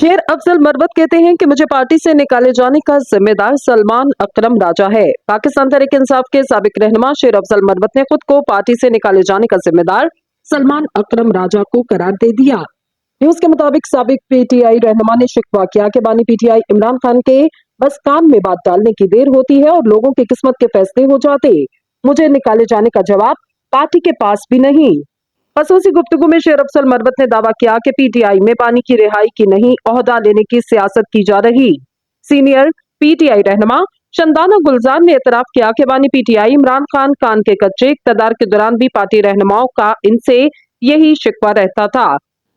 शेर अफजल मरवत कहते हैं कि मुझे पार्टी से निकाले जाने का जिम्मेदार सलमान अकरम राजा है। पाकिस्तान तहरीक इंसाफ के साबिक रहनुमा शेर अफजल मरवत ने खुद को पार्टी से निकाले जाने का जिम्मेदार सलमान अकरम राजा को करार दे दिया। न्यूज के मुताबिक साबिक पीटीआई रहनुमा ने शिकवा किया कि बानी पीटीआई इमरान खान के बस कान में बात डालने की देर होती है और लोगों की किस्मत के फैसले हो जाते। मुझे निकाले जाने का जवाब पार्टी के पास भी नहीं। खसूसी गुफ्तगू में शेर अफजल मरवत ने दावा किया कि पीटीआई में पानी की रिहाई की नहीं, ओहदा लेने की सियासत की जा रही। सीनियर पीटीआई रहनुमा शंदाना गुलजार ने एतराफ किया कि बानी पीटीआई इमरान खान कान के कच्चे, इक़्तिदार के दौरान भी पार्टी रहनुमाओं का इनसे यही शिकवा रहता था।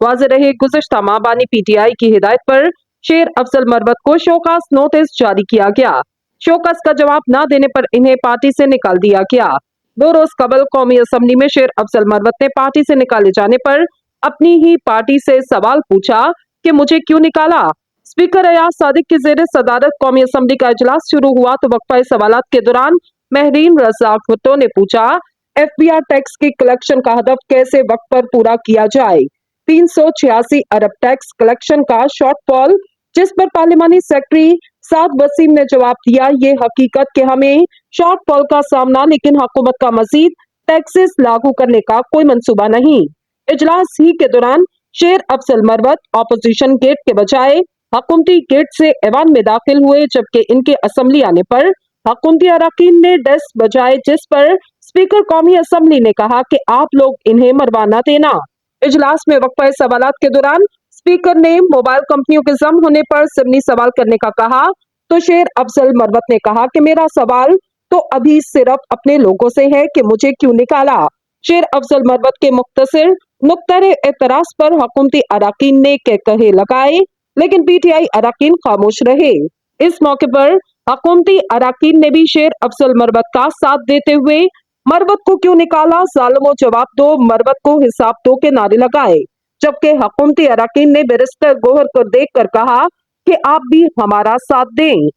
वाज़ेह रहे गुज़िश्ता माह बानी पीटीआई की हिदायत पर शेर अफजल मरवत को शोकास नोटिस जारी किया गया। शोकास का जवाब न देने पर इन्हें पार्टी से निकाल दिया गया। 2 रोज कबल कौमी असम्बली में शेर अफजल मरवत ने पार्टी से निकाले जाने पर अपनी ही पार्टी से सवाल पूछा कि मुझे क्यों निकाला। स्पीकर अयाज सादिक की ज़ेर सदारत कौमी असम्बली का इजलास शुरू हुआ तो वक्फा सवालात के दौरान महरीन रज़ाक भुट्टो ने पूछा, एफबीआर टैक्स की कलेक्शन का हदफ कैसे वक्त पर पूरा किया जाए। 386 अरब टैक्स कलेक्शन का शॉर्टफॉल, जिस पर पार्लिमानी सेक्रेटरी साद वसीम ने जवाब दिया, ये हकीकत कि हमें शॉर्टफॉल का सामना, लेकिन हुकूमत का मजीद टैक्सेस लागू करने का कोई मंसूबा नहीं। इजलास ही के दौरान शेर अफजल मरवत ऑपोजिशन गेट के बजाय हुकूमती गेट से ऐवान में दाखिल हुए, जबकि इनके असम्बली आने पर हुकूमती अरकान ने डेस्क बजाए, जिस पर स्पीकर कौमी असम्बली ने कहा कि आप लोग इन्हें मरवाना देना। इजलास में वक्फा सवालात के दौरान स्पीकर ने मोबाइल कंपनियों के जम होने पर ज़मनी सवाल करने का कहा तो शेर अफजल मरवत ने कहा कि मेरा सवाल तो अभी सिर्फ अपने लोगों से है कि मुझे क्यों निकाला। शेर अफजल मरवत के मुख्तसर नुक्ते एतराज पर हुकूमती अरकान ने कहे लगाए, लेकिन पीटीआई अरकान खामोश रहे। इस मौके पर हुकूमती अरकान ने भी शेर अफजल मरवत का साथ देते हुए मरवत को क्यों निकाला, जालिमो जवाब दो, मरवत को हिसाब दो के नारे लगाए, जबकि हुकूमती अरकान ने बैरिस्टर गोहर को देख कर कहा कि आप भी हमारा साथ दें।